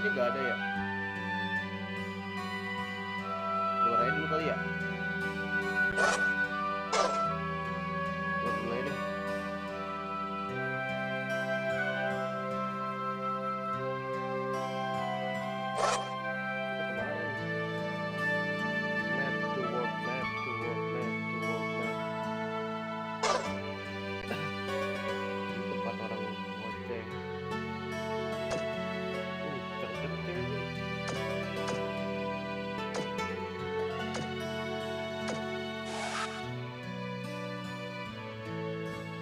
ini nggak ada ya? Keluar aja dulu kali ya. Keluar dulu aja deh. Kita kemana nih? Map to world map to world map to world map. Tempat orang ngoceh. Cepet ceweknya.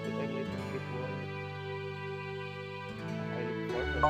Kita lihat bit world. I look forward.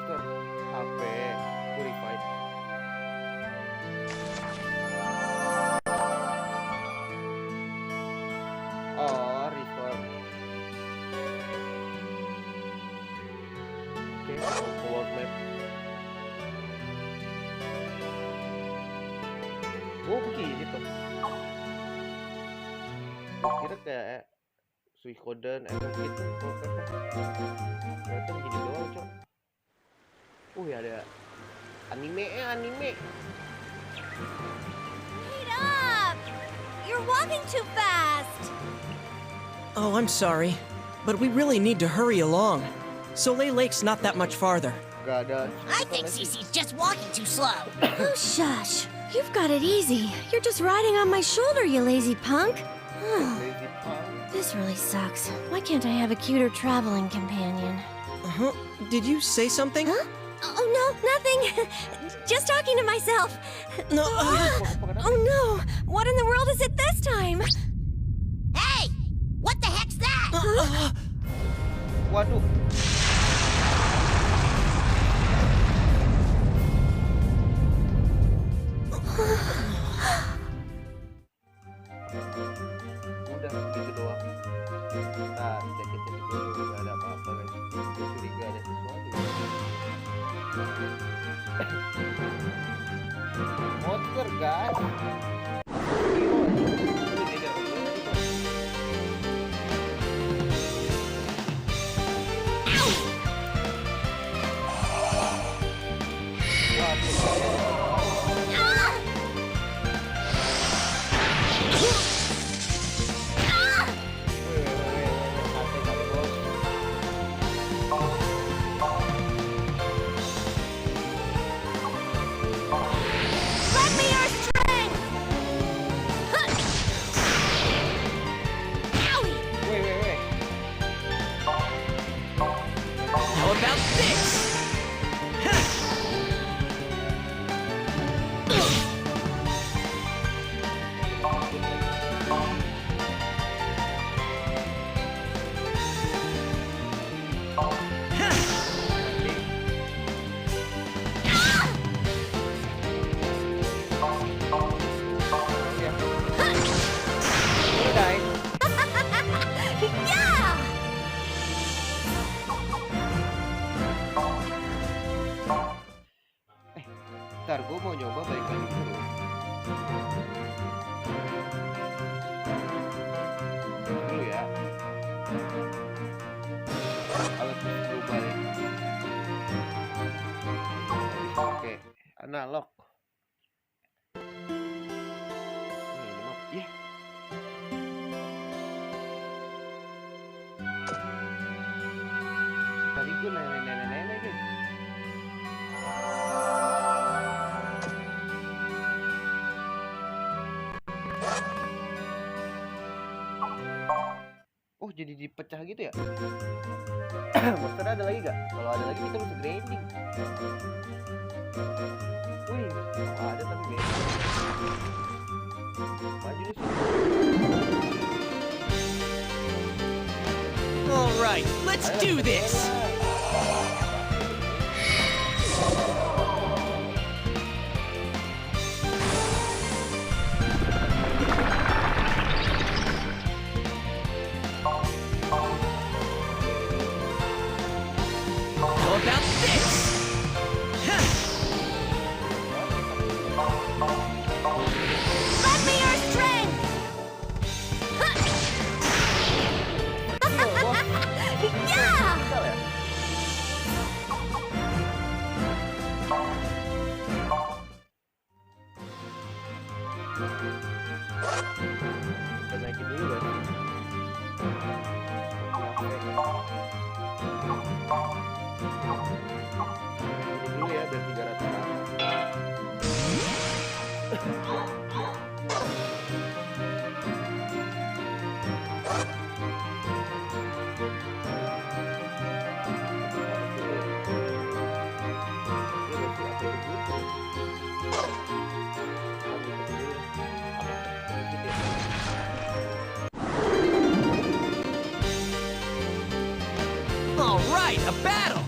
HP purified. Oh, restore. Oke, world map. Oh, begini tuh. Kira kayak Suikoden, gitu. Ternyata gini doang, cok. Ada anime. Wait up! You're walking too fast! Oh, I'm sorry, but we really need to hurry along. Soleil Lake's not that much farther. Gak ada. I think Cece's just walking too slow. Oh, shush. You've got it easy. You're just riding on my shoulder, you lazy punk. Lazy punk. This really sucks. Why can't I have a cuter traveling companion? Uh-huh. Did you say something? Huh? Oh, no, nothing. Just talking to myself. No. Oh, no. What in the world is it this time? Hey! What the heck's that? Waduh. Udah gitu doang. Nah, cek dulu, gak ada apa-apa guys. Gue curiga ada sesuatu. Monster guys. Let me your strength! Owie! Wait. How about this? Yeah! Ntar gue mau nyoba balik lagi dulu. Dulu ya. Kalau gue balik. Oke, analog. Ini mah, yeah. Tadi gue nenek guys. Oh, jadi dipecah gitu ya? Monster ada lagi gak? Kalau ada lagi kita bisa grinding. Wih, ada tapi beda. Maju di sini. All right, let's do this. How about this? Let me your strength! Yeah! Bisa ya? Kita naikin dulu kan? Ini dulu ya biar 300. All right, a battle.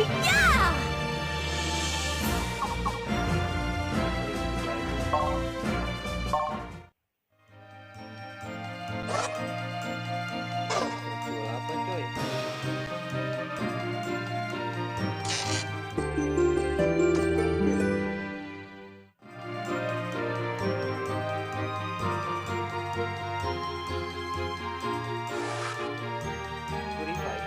Yeah! Apa coy? Purify.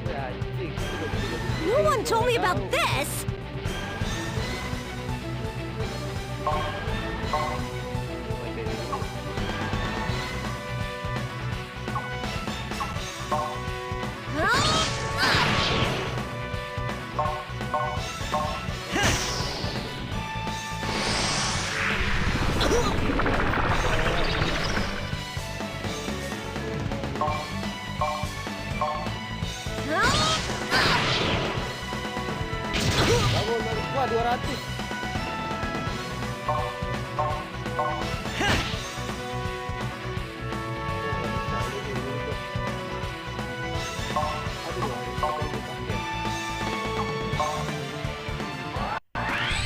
Anjing. No one told me about this! Wah, 200.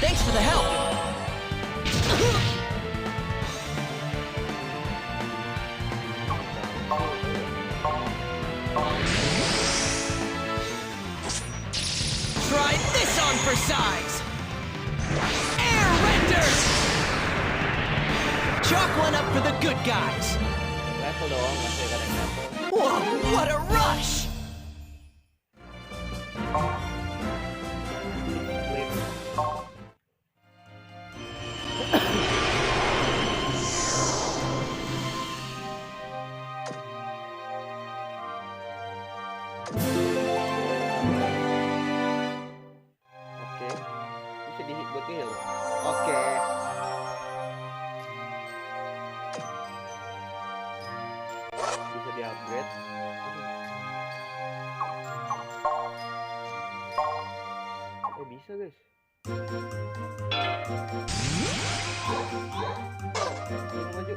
Thanks for the help. Try this on for size. Air render. Chalk one up for the good guys. Level dong, masih ada yang level. Whoa, what a rush! Oke. Bisa di-hit buat heal. Oke. Bisa di-upgrade. Oh, bisa, guys. Ini maju.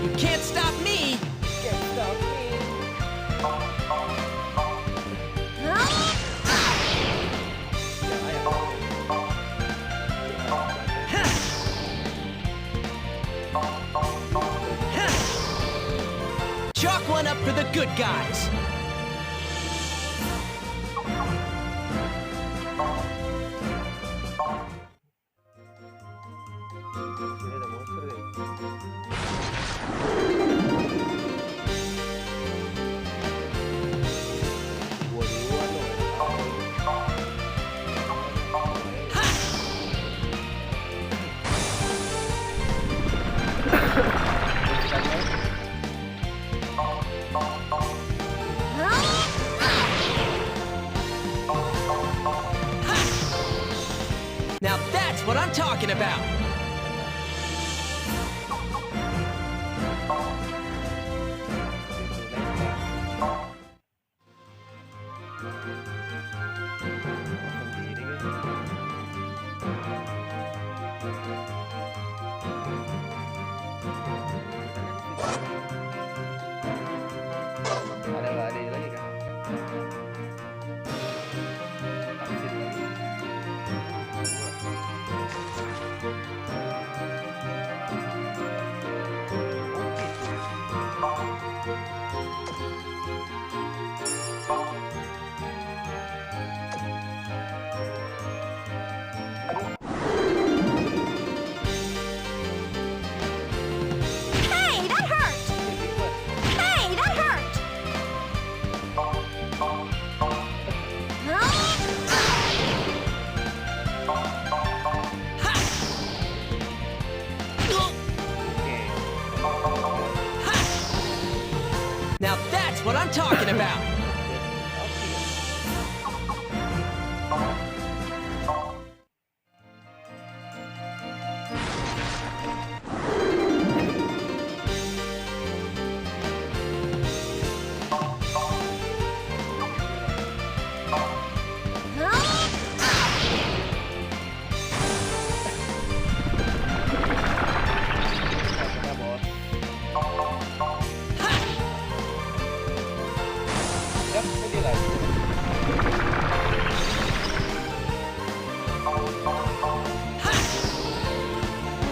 You can't stop me! Can't stop me. Ya, ayo. Chalk one up for the good guys. Sini ada monster, guys. Ada lagi kan? Vaksin lagi. Hey, that hurt! Hey, that hurt! Now that's what I'm talking about!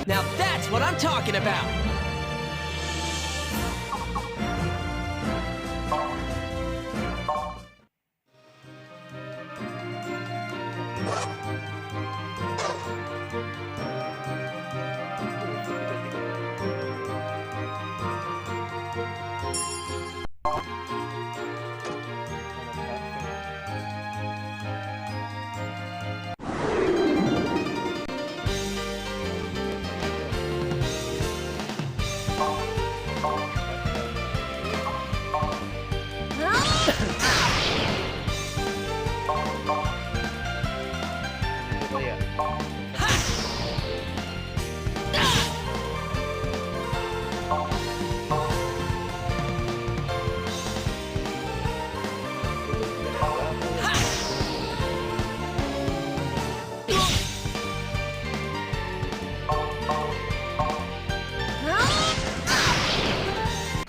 Now that's what I'm talking about!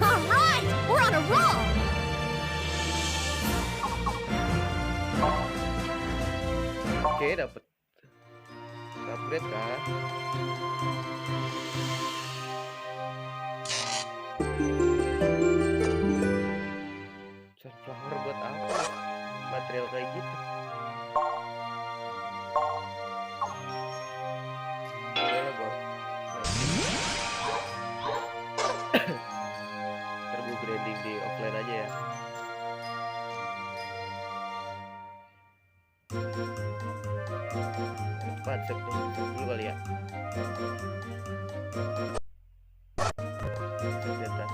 All right, we're on a roll! Oke, dapat upgrade kan? Sunflower buat apa? Material kayak gitu. Boleh buat turbo grinding di offline aja ya. Konsep dulu kali ya. Senjata.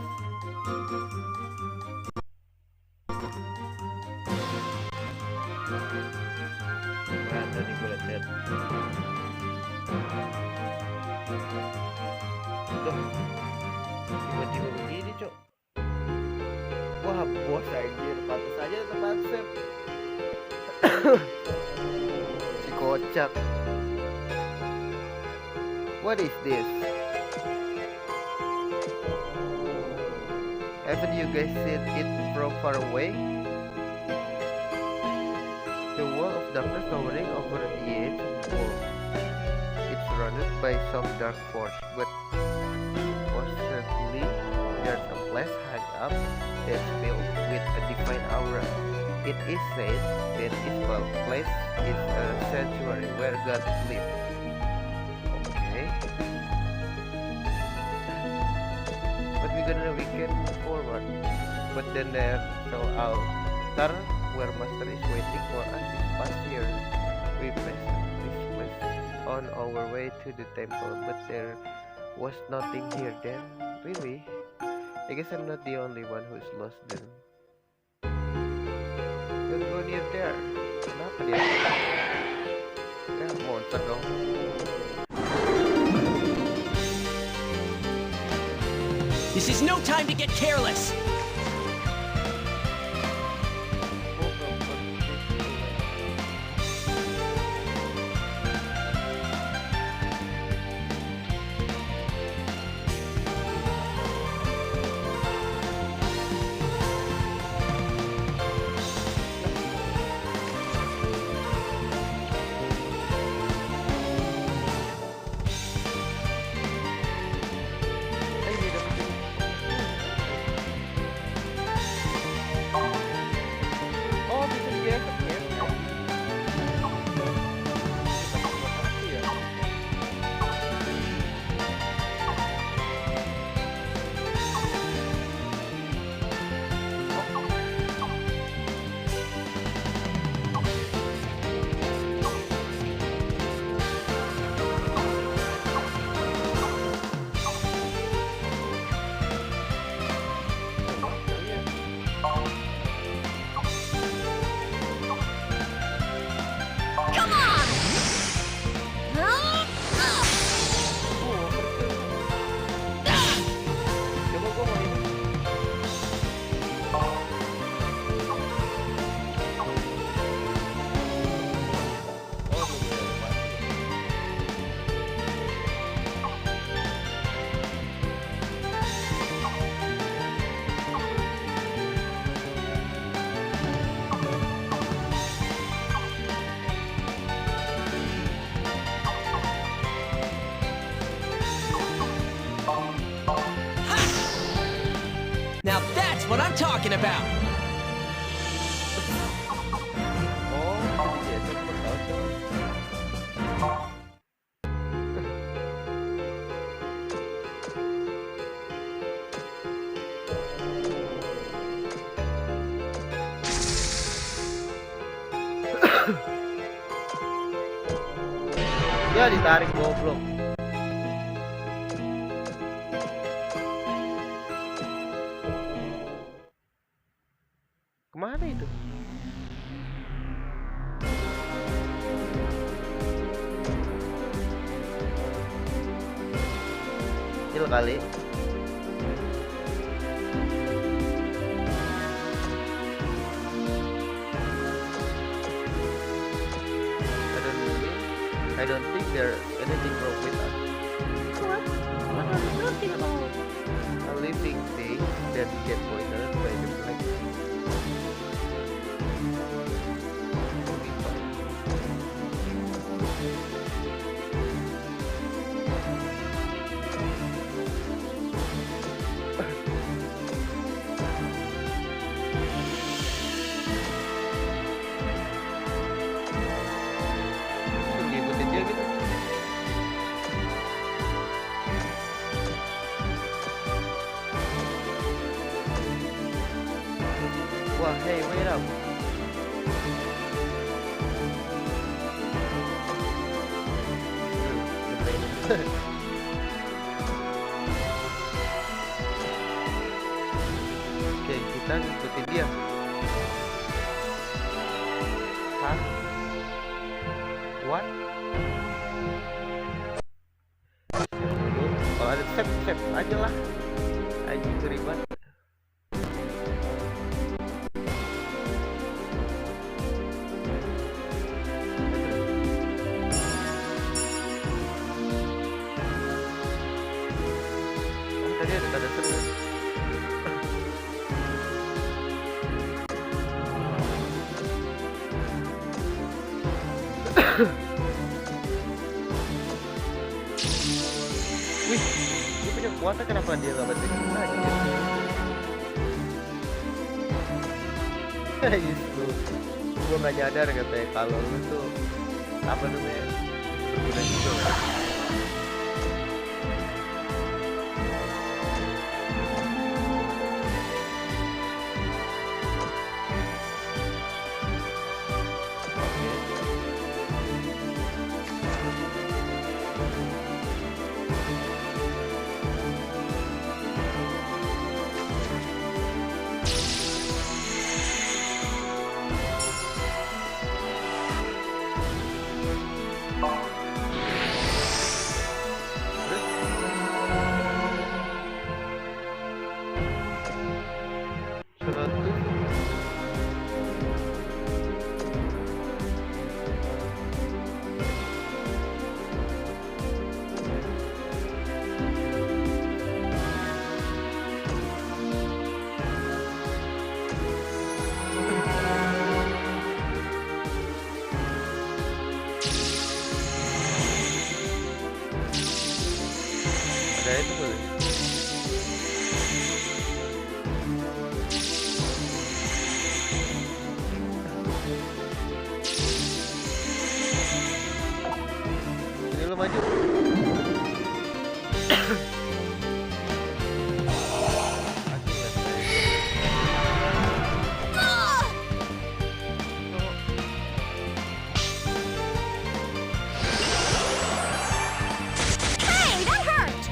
Ada nih gue lihat. Tuh, tiba-tiba begini cok. Wah bos anjir, pantas aja itu konsep. Si kocak. What is this? Haven't you guys seen it from far away? The wall of darkness towering over the edge of the world. It's surrounded by some dark force, but fortunately there's a place high up that's filled with a divine aura. It is said that this place is a sanctuary where God lives. But we can move forward. But then there's no altar where Master is waiting for us this past year. We passed this place on our way to the temple, but there was nothing here then. Really? I guess I'm not the only one who's lost then. Don't go near there. Kenapa dia? Ya, monster dong. This is no time to get careless. Oh, bisa digesek ya. Come on! Huh? Coba gua mau ini. Oh, udah mati. Now that's what I'm talking about. Oh, bisa digesek gua tahu coba. Ya ditarik goblok. Kemana itu? Kecil kali. I don't think there's anything wrong with us. What? What are you talking about? A living thing that get poisoned by the plague. We'll be fine. Ngikutin dia gitu. Wah, hey, wait up. Oke, kita ngikutin dia. Hah? What? Kalau ada save aja lah. Aja keribat. Oh, tadi ada tanda seru. Wih, dia punya kekuatan, kenapa dia gak bantuin kita aja? Itu gua gak nyadar katanya kalau lu tuh apa namanya berguna juga kan? Udah itu boleh. Ini lu maju. Aku lihat Hey, that hurt!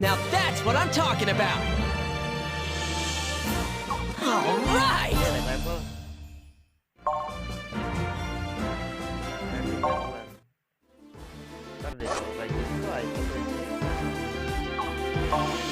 Now that's what I'm talking about! Alright! Iya, naik level. Ntar deh kalau kayak gitu item aja. Malah kaget.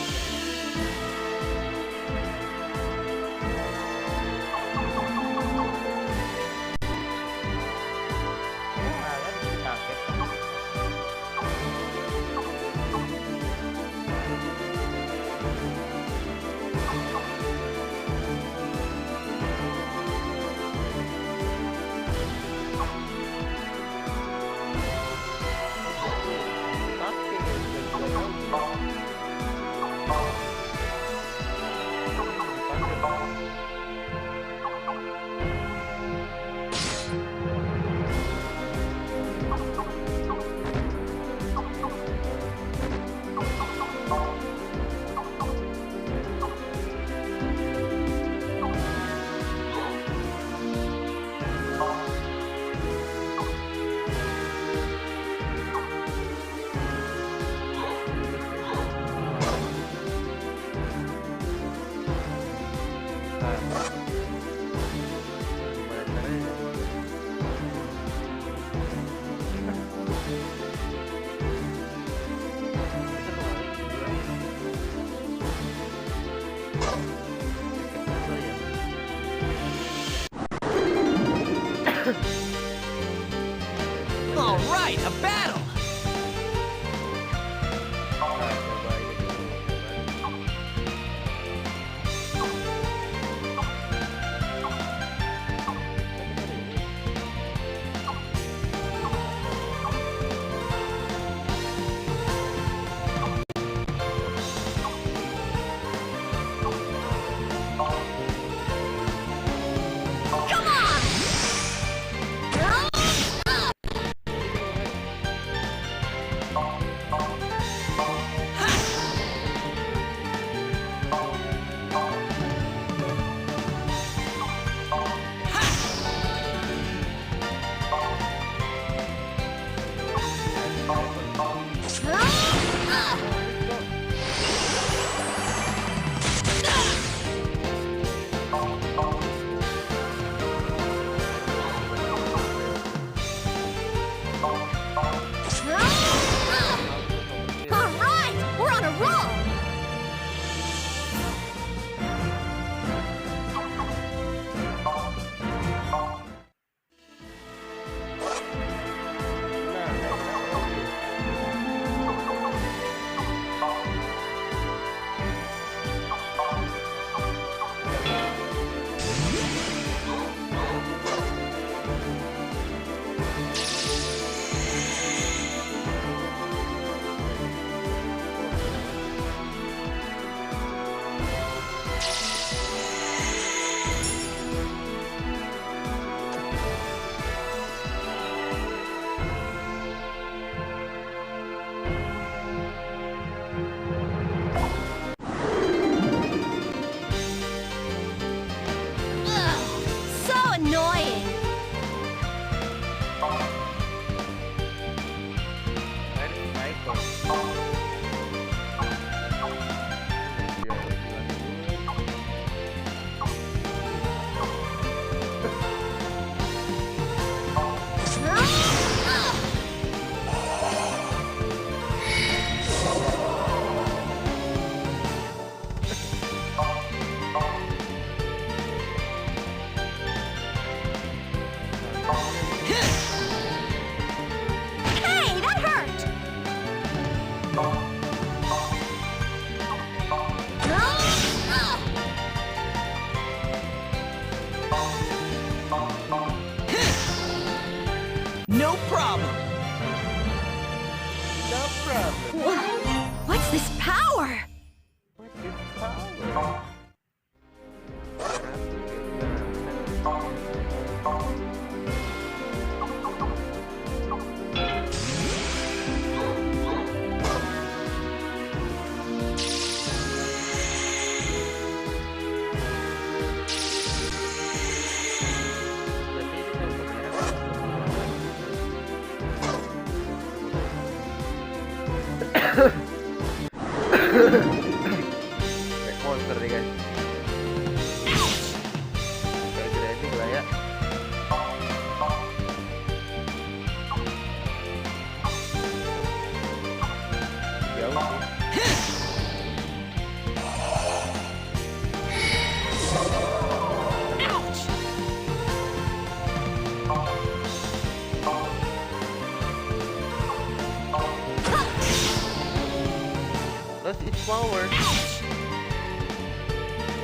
power.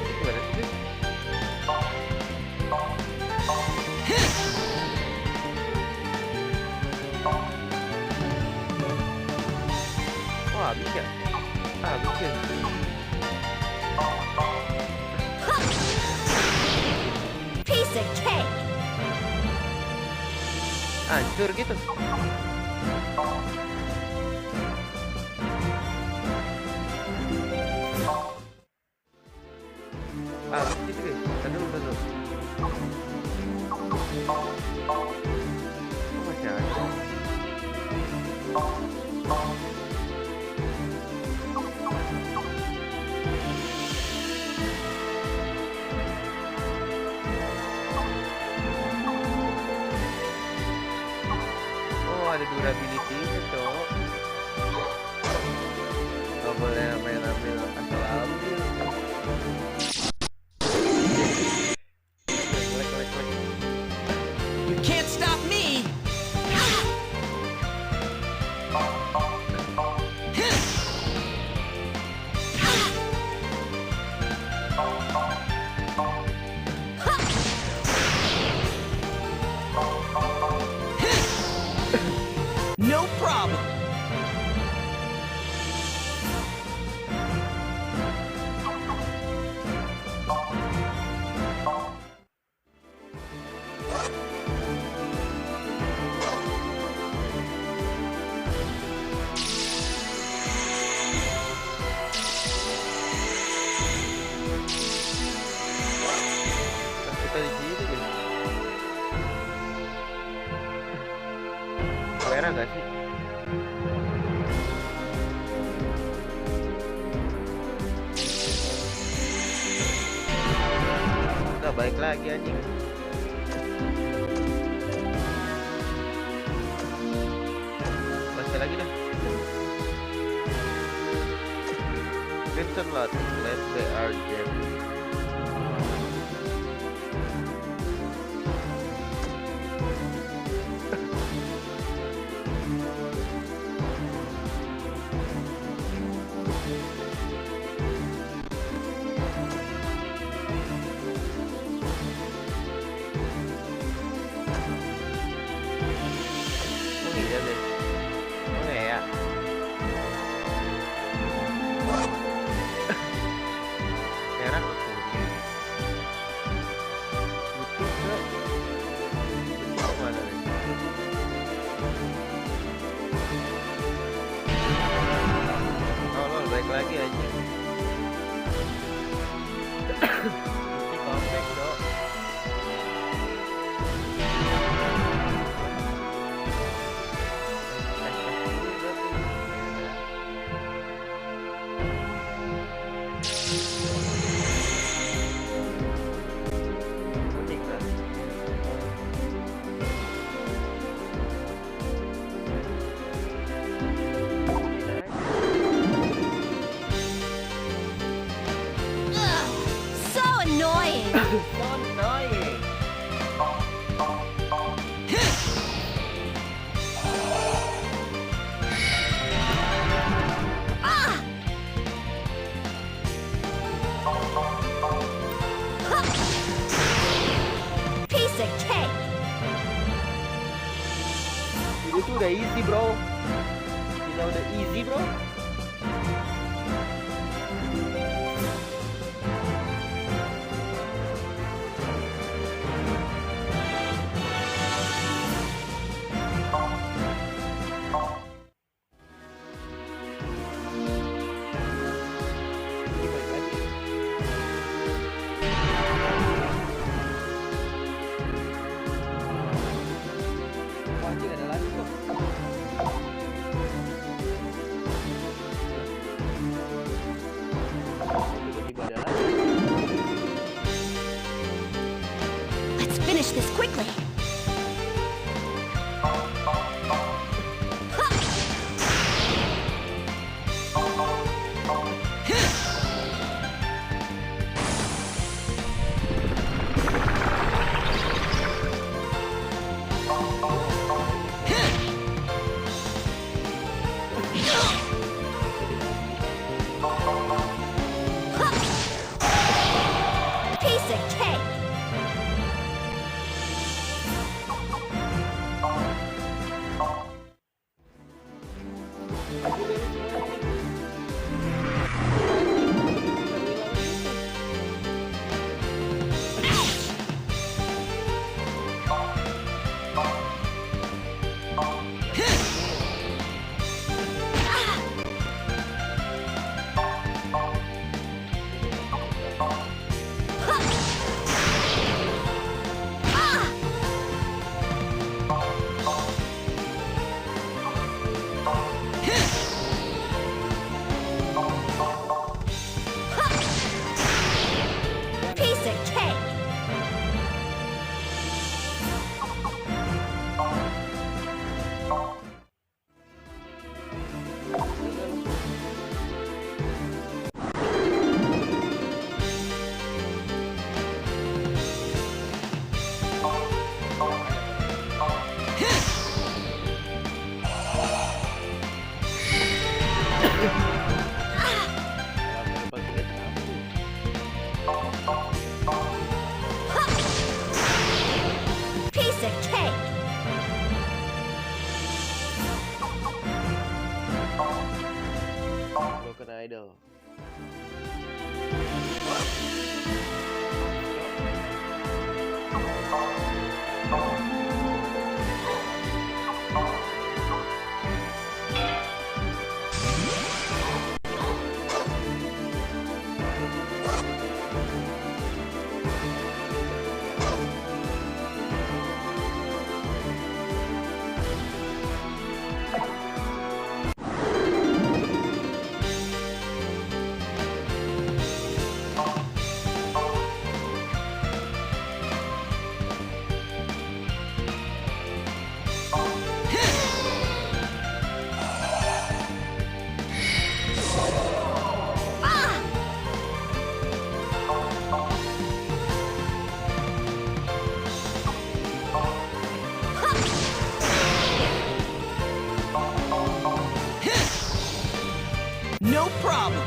Gimana sih? Guys? Wah, habis ya? Habis ya? Piece of cake. Hancur gitu. Habis gitu guys. Tadi dulu. Oh, masih ada. Oh, ada durability-nya, Cok. Gak boleh main-ambil asal ambil. Lek. You can't stop me! No problem! Kita di sini guys. Merah gak sih? Udah baik lagi anjing. Masih lagi dah. Crimson Lot, let's play our game. Oh iya deh. Oh ya. Merah ke kuning. Putih ke mana nih? Oh lol, baik lagi aja. Ini kompleks dok. Ugh, so annoying. So annoying. Ah! Piece of cake. Ini tuh udah easy bro. Ini udah easy bro. Ini balik lagi. Oh, anjing ada lagi tuh. Tiba-tiba ada lagi. Let's finish this quickly. No problem.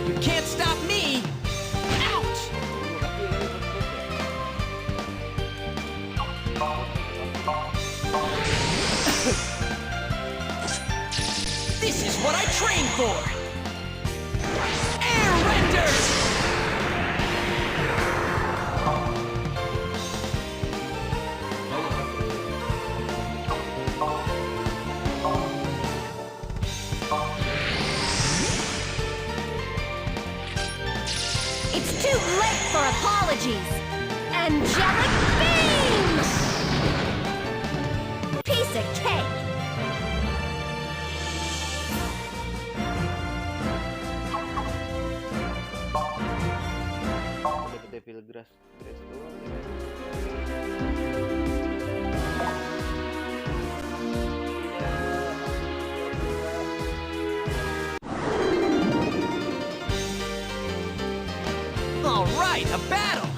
You can't stop me! Ouch! This is what I trained for! Air renders! It's too late for apologies! Angelic beams! Piece of cake! Dapat devil grass doang ya. All right, a battle!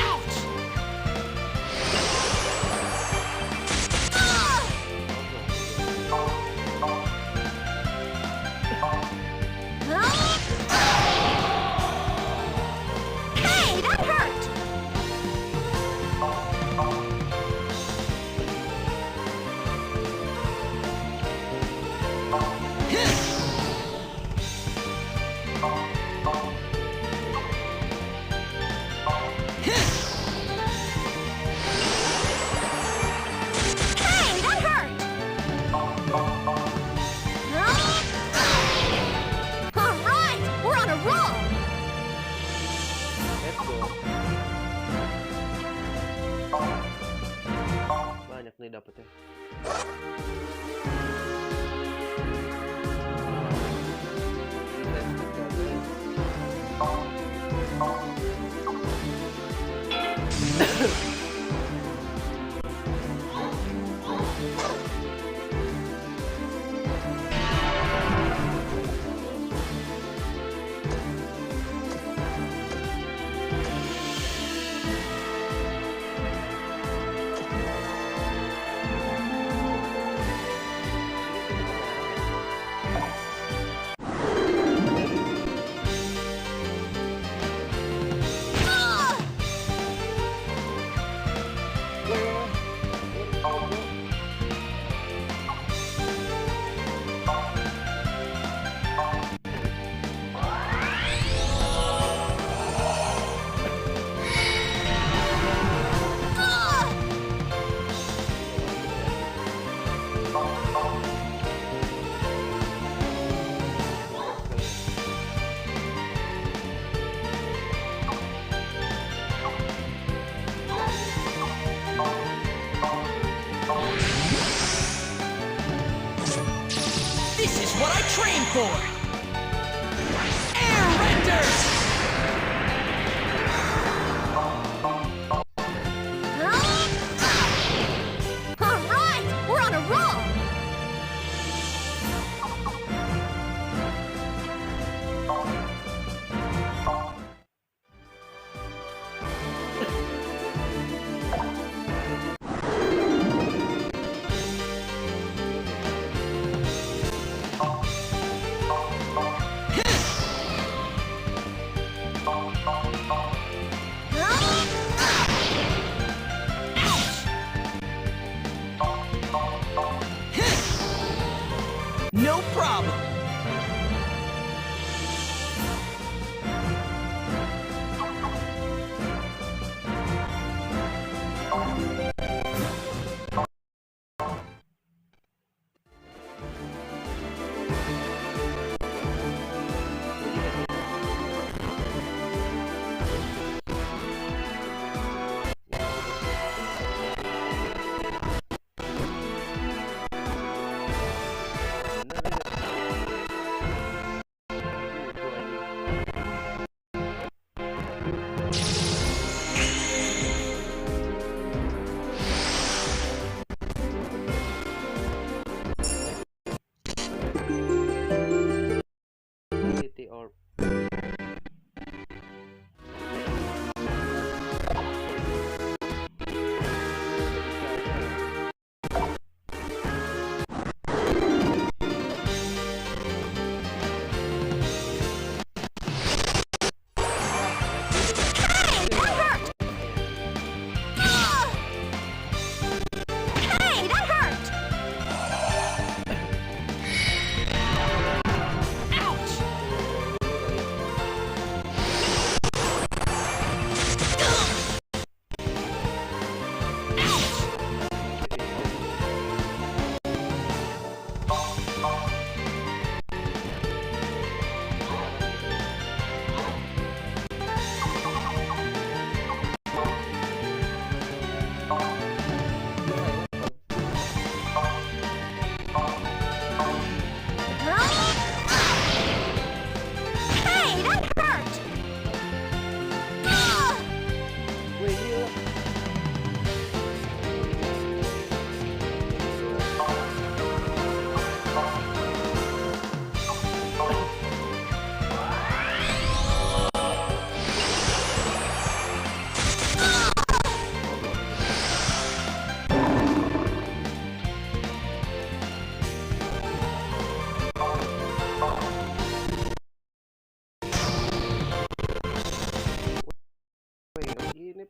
Ouch! Hey, that hurt! Hey, that hurt! All right, we're on a roll! Let's go. Banyak nih dapetnya. This is what I trained for! Air renders! All right, we're on a roll!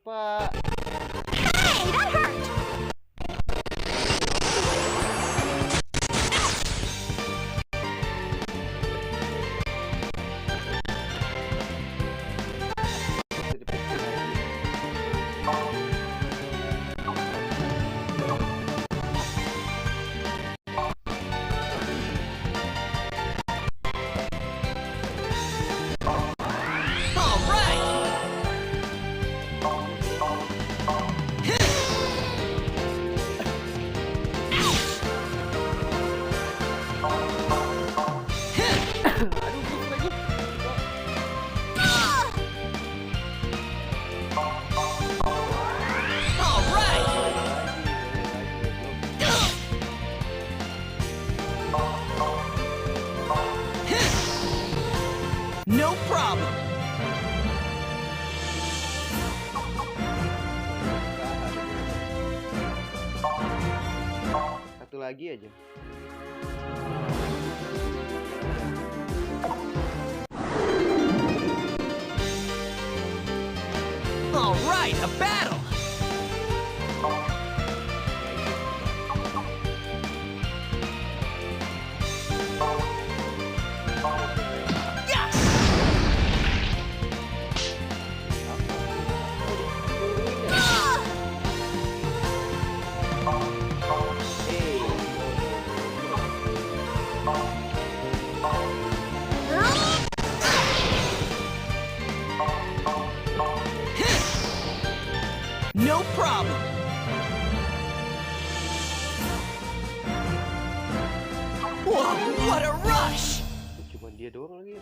Pak. Hey, that hurt! Bisa dipencet lagi. All right! Aduh, gitu lagi. All right! No problem. Satu lagi aja. All right, a battle. Yes! No problem. Whoa, what a rush! Cuma dia doang lagi.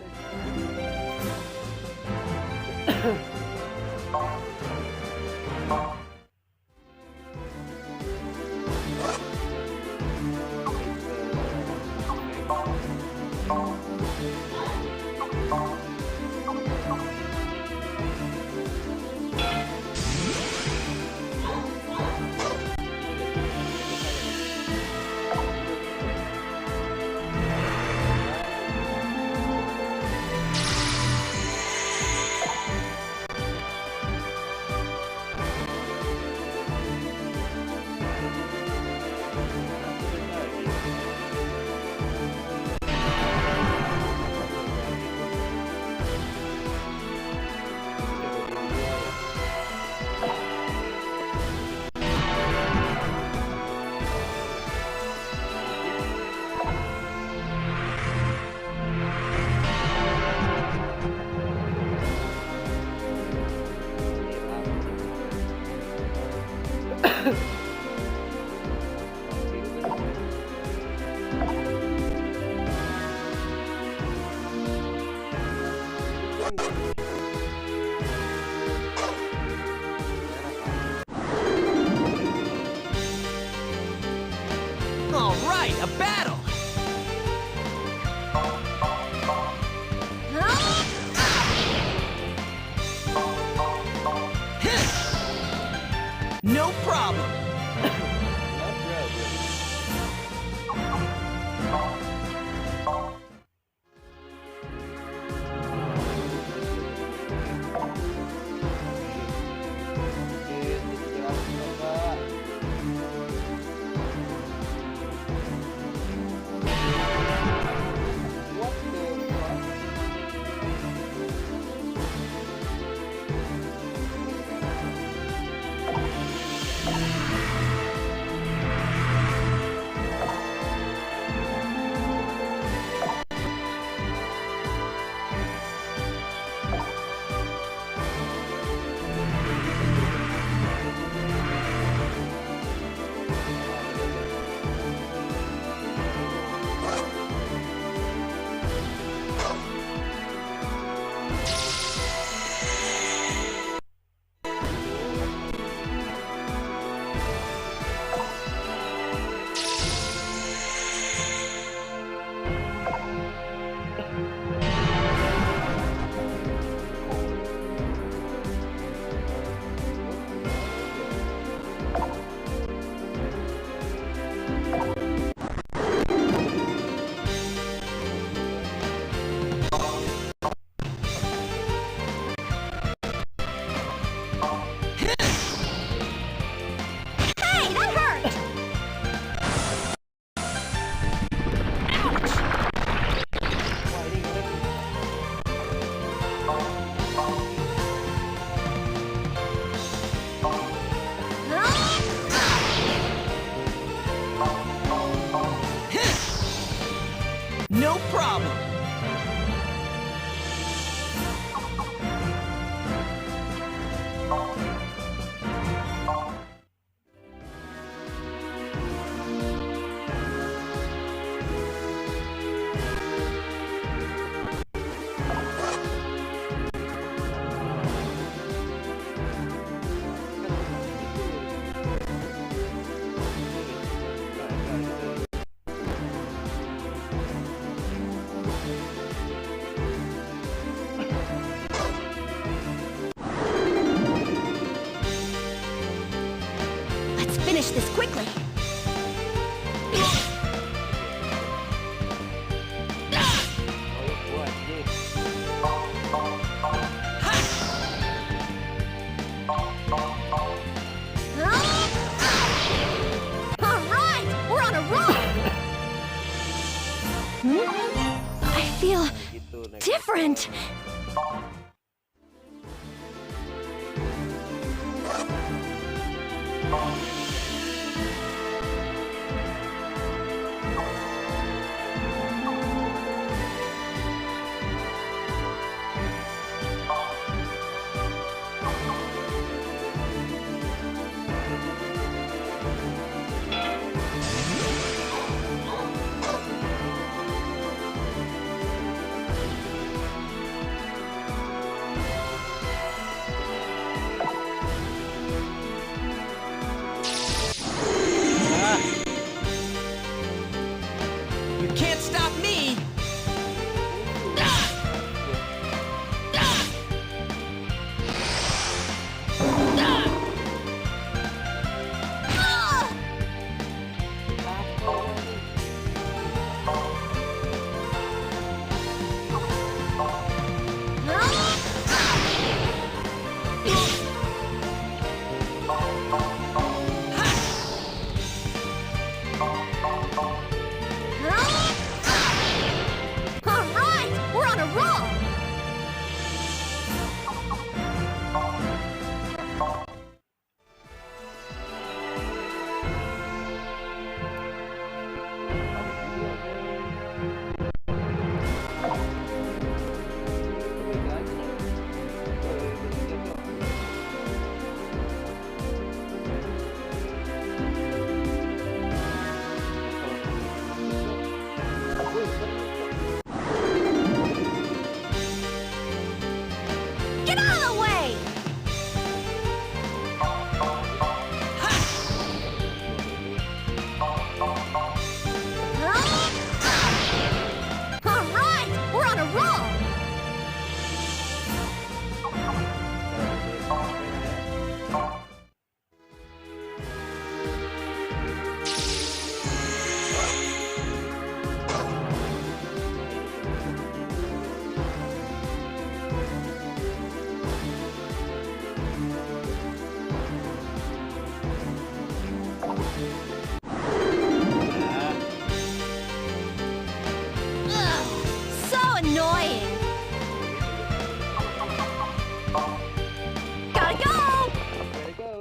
All right, a battle. No problem. Let's finish this quickly. Ayo buat Jin. All right, we're on a roll. I feel Gitu next. different. You can't stop me! Ah! All right, we're on a roll. Get out of the way! All right, we're on a roll. Ugh, so annoying. Gotta go! Gotta go.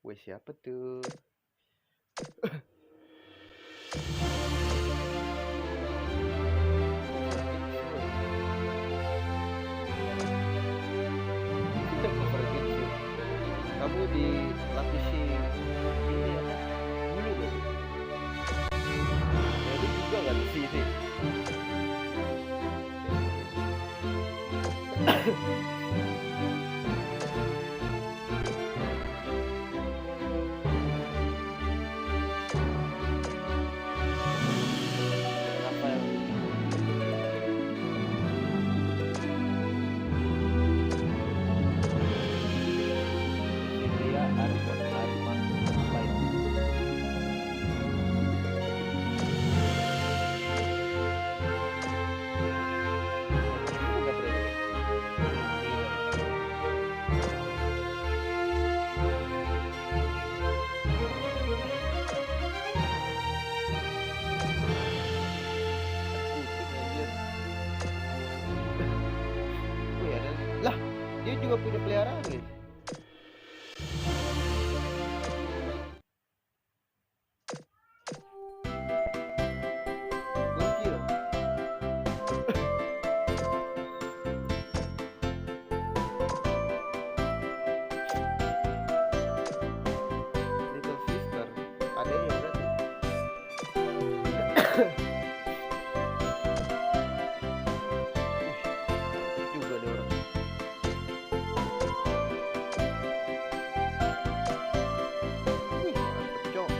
Wih, siapa tuh? Kamu dilapisi ini ya? Rafael. Cecilia Arman Lain. Udah berarti. Kucing anjir. Wih, ada. Lah, dia juga punya peliharaan guys. Gokil. Little sister, adanya berarti. Juga ada orang. Wih, mantep cok.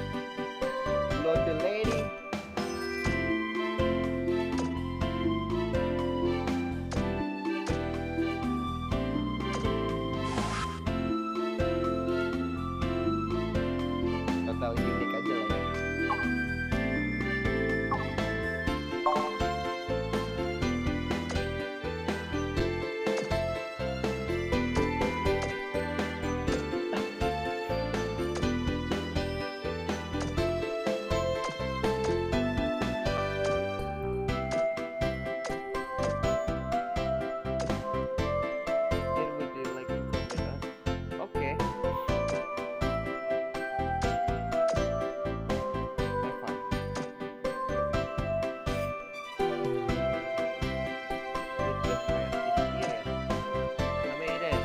Load the lady. Total unik aja lah ya. Here would you like to come with us? Okay. Have fun. With your friend is Iren. Namanya Iren.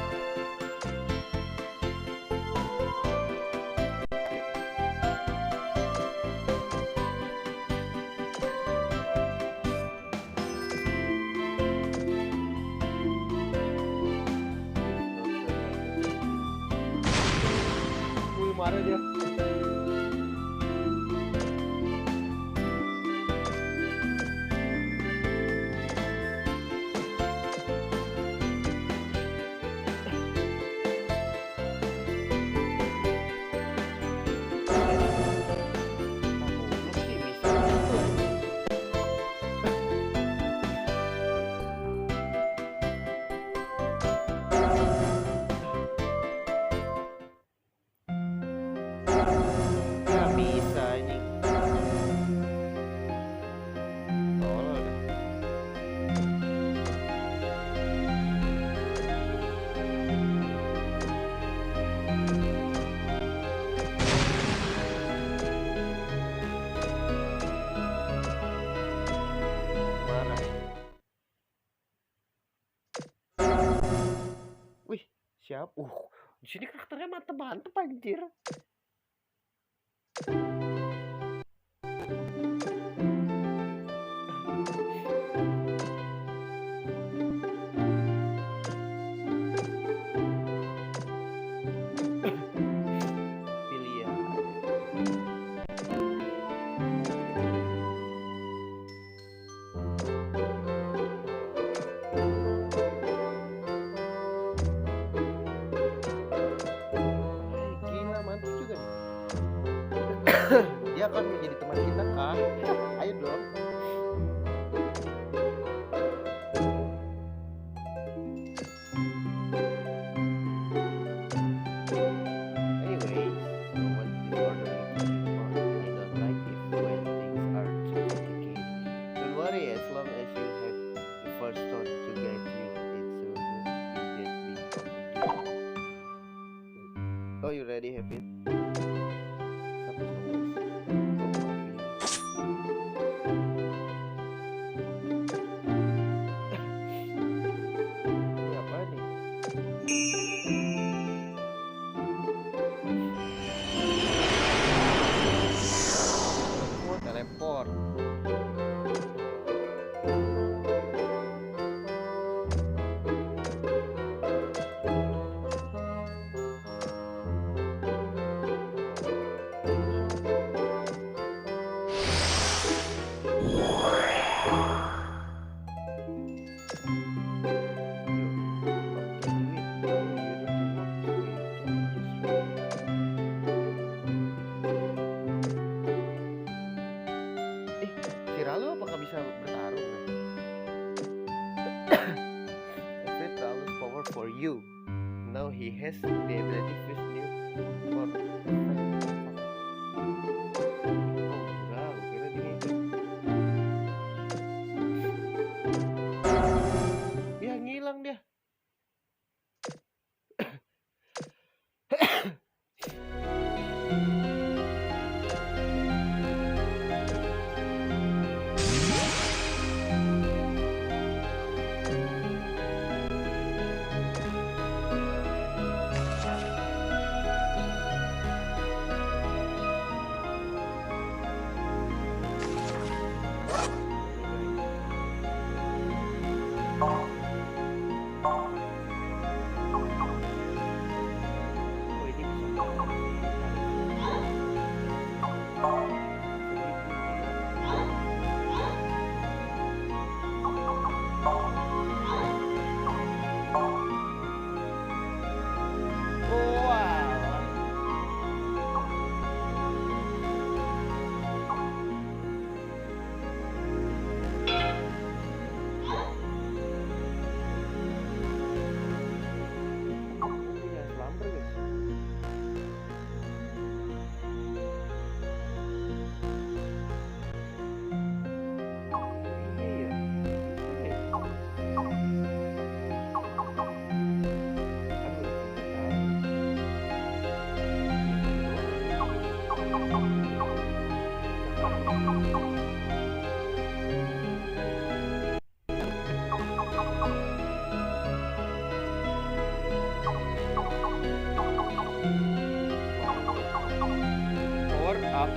Wih, marah dia. Goblok sih, misalnya. Nggak bisa ini. Tolol dah. Marah. Wih, siapa? Di sini karakternya mantep-mantep anjir. Pilihan. Gila, mantap juga nih. Dia akan menjadi teman kita kah? Ayo dong. Anyway, so what is order on? I don't like it when things are too complicated. Don't worry, as long as you have the first thought to guide you, it's so good. You get me complicated. Oh, you ready, have it? Apa semua? Kau maafin. has the ability to use new for oh enggak, gue kira dia itu. Ya ngilang dia. Oh ini bisa wow. Punya slumber guys. Iya ya. Iya ya. Power up.